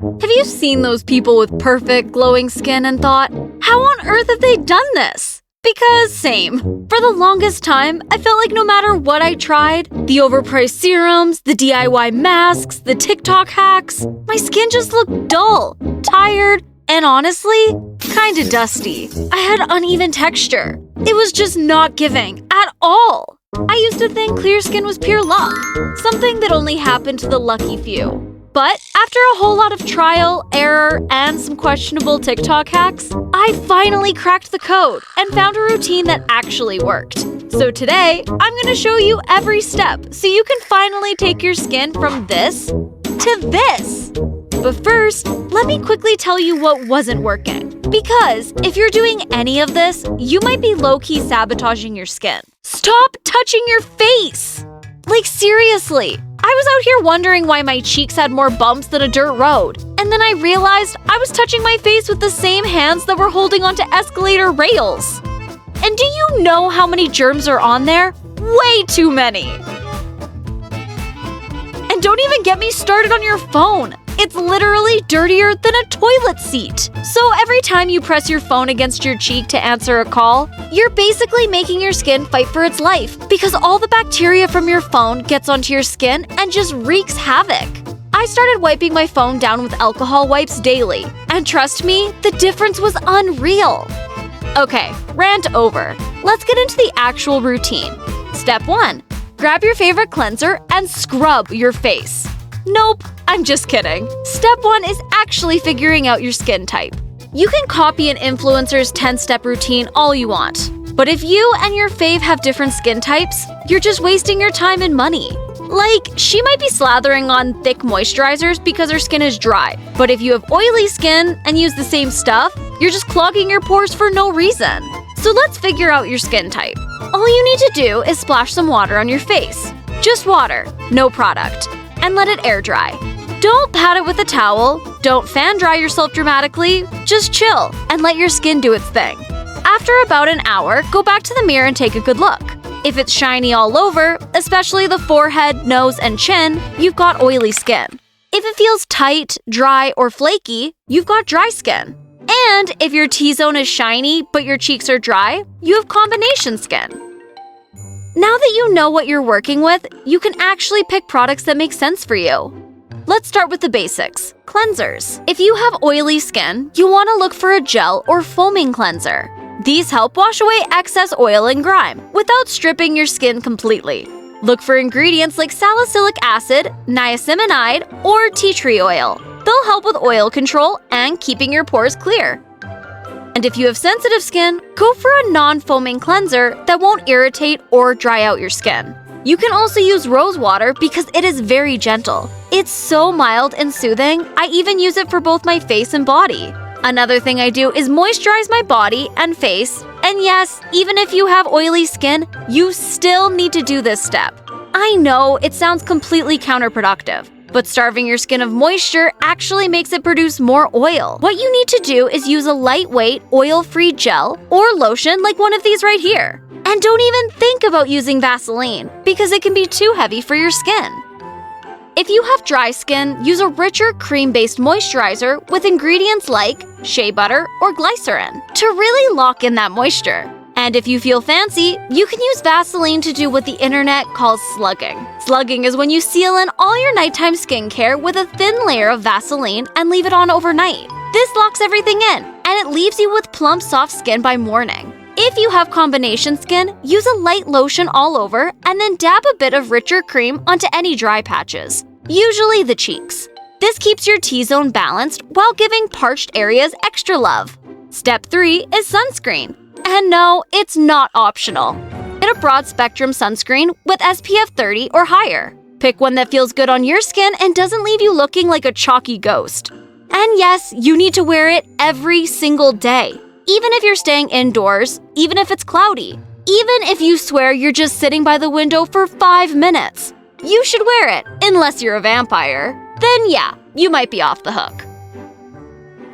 Have you seen those people with perfect, glowing skin and thought, how on earth have they done this? Because same. For the longest time, I felt like no matter what I tried, the overpriced serums, the DIY masks, the TikTok hacks, my skin just looked dull, tired, and honestly, kinda dusty. I had uneven texture. It was just not giving at all. I used to think clear skin was pure luck, something that only happened to the lucky few. But after a whole lot of trial, error, and some questionable TikTok hacks, I finally cracked the code and found a routine that actually worked. So today, I'm gonna show you every step so you can finally take your skin from this to this. But first, let me quickly tell you what wasn't working. Because if you're doing any of this, you might be low-key sabotaging your skin. Stop touching your face! Like seriously, I was out here wondering why my cheeks had more bumps than a dirt road. And then I realized I was touching my face with the same hands that were holding onto escalator rails. And do you know how many germs are on there? Way too many! And don't even get me started on your phone. It's literally dirtier than a toilet seat. So every time you press your phone against your cheek to answer a call, you're basically making your skin fight for its life because all the bacteria from your phone gets onto your skin and just wreaks havoc. I started wiping my phone down with alcohol wipes daily, and trust me, the difference was unreal. Okay, rant over. Let's get into the actual routine. Step 1. Grab your favorite cleanser and scrub your face. Nope, I'm just kidding. Step 1 is actually figuring out your skin type. You can copy an influencer's 10-step routine all you want. But if you and your fave have different skin types, you're just wasting your time and money. Like, she might be slathering on thick moisturizers because her skin is dry. But if you have oily skin and use the same stuff, you're just clogging your pores for no reason. So let's figure out your skin type. All you need to do is splash some water on your face. Just water, no product. And let it air dry. Don't pat it with a towel, don't fan dry yourself dramatically, just chill and let your skin do its thing. After about an hour, go back to the mirror and take a good look. If it's shiny all over, especially the forehead, nose, and chin, you've got oily skin. If it feels tight, dry, or flaky, you've got dry skin. And if your T-zone is shiny but your cheeks are dry, you have combination skin. Now that you know what you're working with, you can actually pick products that make sense for you. Let's start with the basics. Cleansers. If you have oily skin, you want to look for a gel or foaming cleanser. These help wash away excess oil and grime without stripping your skin completely. Look for ingredients like salicylic acid, niacinamide, or tea tree oil. They'll help with oil control and keeping your pores clear. And if you have sensitive skin, go for a non-foaming cleanser that won't irritate or dry out your skin. You can also use rose water because it is very gentle. It's so mild and soothing, I even use it for both my face and body. Another thing I do is moisturize my body and face. And yes, even if you have oily skin, you still need to do this step. I know it sounds completely counterproductive, but starving your skin of moisture actually makes it produce more oil. What you need to do is use a lightweight, oil-free gel or lotion like one of these right here. And don't even think about using Vaseline because it can be too heavy for your skin. If you have dry skin, use a richer cream-based moisturizer with ingredients like shea butter or glycerin to really lock in that moisture. And if you feel fancy, you can use Vaseline to do what the internet calls slugging. Slugging is when you seal in all your nighttime skincare with a thin layer of Vaseline and leave it on overnight. This locks everything in, and it leaves you with plump, soft skin by morning. If you have combination skin, use a light lotion all over and then dab a bit of richer cream onto any dry patches, usually the cheeks. This keeps your T-zone balanced while giving parched areas extra love. Step 3 is sunscreen. And no, it's not optional. Get a broad-spectrum sunscreen with SPF 30 or higher. Pick one that feels good on your skin and doesn't leave you looking like a chalky ghost. And yes, you need to wear it every single day. Even if you're staying indoors, even if it's cloudy, even if you swear you're just sitting by the window for 5 minutes. You should wear it, unless you're a vampire. Then yeah, you might be off the hook.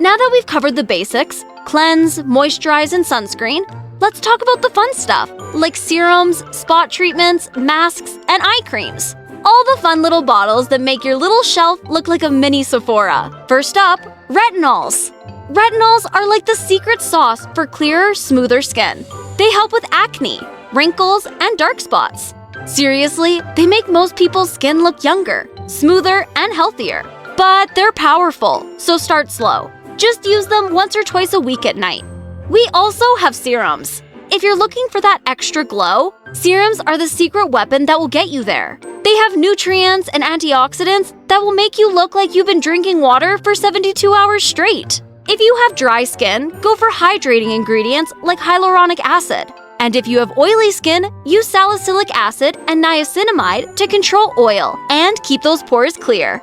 Now that we've covered the basics, cleanse, moisturize, and sunscreen, let's talk about the fun stuff, like serums, spot treatments, masks, and eye creams. All the fun little bottles that make your little shelf look like a mini Sephora. First up, retinols. Retinols are like the secret sauce for clearer, smoother skin. They help with acne, wrinkles, and dark spots. Seriously, they make most people's skin look younger, smoother, and healthier. But they're powerful, so start slow. Just use them once or twice a week at night. We also have serums. If you're looking for that extra glow, serums are the secret weapon that will get you there. They have nutrients and antioxidants that will make you look like you've been drinking water for 72 hours straight. If you have dry skin, go for hydrating ingredients like hyaluronic acid. And if you have oily skin, use salicylic acid and niacinamide to control oil and keep those pores clear.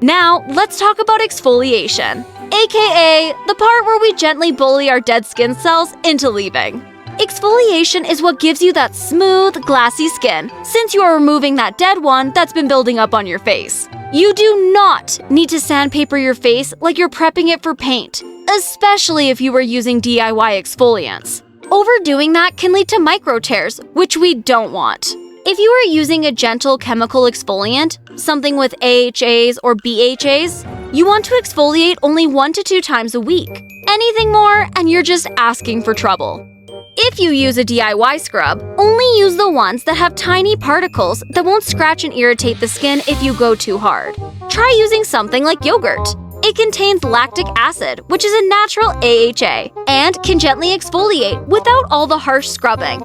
Now, let's talk about exfoliation, aka the part where we gently bully our dead skin cells into leaving. Exfoliation is what gives you that smooth, glassy skin, since you are removing that dead one that's been building up on your face. You do not need to sandpaper your face like you're prepping it for paint, especially if you were using DIY exfoliants. Overdoing that can lead to micro tears, which we don't want. If you are using a gentle chemical exfoliant, something with AHAs or BHAs, you want to exfoliate only 1 to 2 times a week. Anything more, and you're just asking for trouble. If you use a DIY scrub, only use the ones that have tiny particles that won't scratch and irritate the skin if you go too hard. Try using something like yogurt. It contains lactic acid, which is a natural AHA, and can gently exfoliate without all the harsh scrubbing.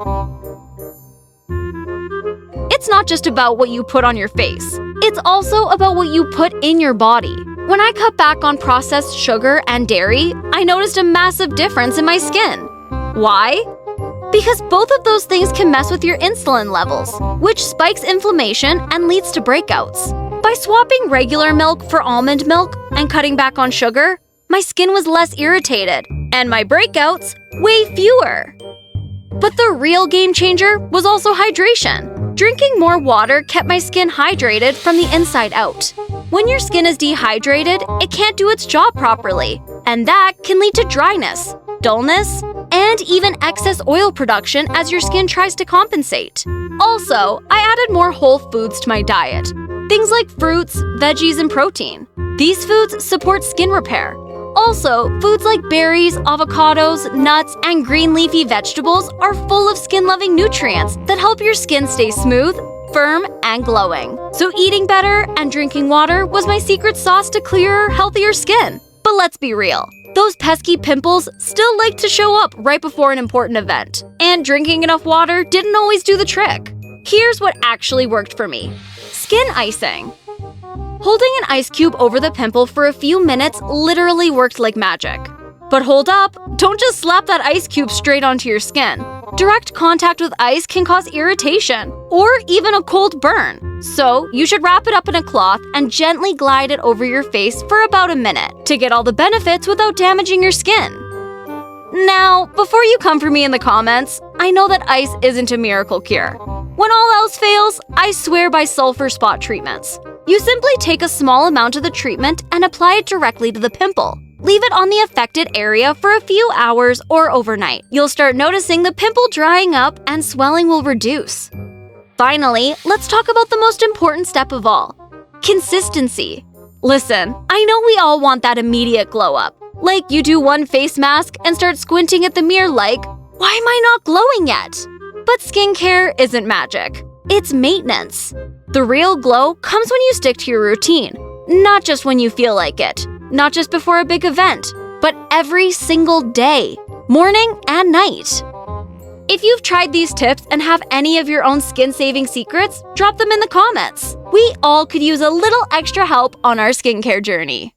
It's not just about what you put on your face. It's also about what you put in your body. When I cut back on processed sugar and dairy, I noticed a massive difference in my skin. Why? Because both of those things can mess with your insulin levels, which spikes inflammation and leads to breakouts. By swapping regular milk for almond milk and cutting back on sugar, my skin was less irritated, and my breakouts way fewer. But the real game changer was also hydration. Drinking more water kept my skin hydrated from the inside out. When your skin is dehydrated, it can't do its job properly, and that can lead to dryness, dullness, and even excess oil production as your skin tries to compensate. Also, I added more whole foods to my diet. Things like fruits, veggies, and protein. These foods support skin repair. Also, foods like berries, avocados, nuts, and green leafy vegetables are full of skin-loving nutrients that help your skin stay smooth, firm, and glowing. So eating better and drinking water was my secret sauce to clearer, healthier skin. But let's be real. Those pesky pimples still like to show up right before an important event. And drinking enough water didn't always do the trick. Here's what actually worked for me. Skin icing. Holding an ice cube over the pimple for a few minutes literally worked like magic. But hold up, don't just slap that ice cube straight onto your skin. Direct contact with ice can cause irritation or even a cold burn. So you should wrap it up in a cloth and gently glide it over your face for about a minute to get all the benefits without damaging your skin. Now, before you come for me in the comments, I know that ice isn't a miracle cure. When all else fails, I swear by sulfur spot treatments. You simply take a small amount of the treatment and apply it directly to the pimple. Leave it on the affected area for a few hours or overnight. You'll start noticing the pimple drying up and swelling will reduce. Finally, let's talk about the most important step of all: consistency. Listen, I know we all want that immediate glow up. Like you do one face mask and start squinting at the mirror like, why am I not glowing yet? But skincare isn't magic. It's maintenance. The real glow comes when you stick to your routine, not just when you feel like it, not just before a big event, but every single day, morning and night. If you've tried these tips and have any of your own skin-saving secrets, drop them in the comments. We all could use a little extra help on our skincare journey.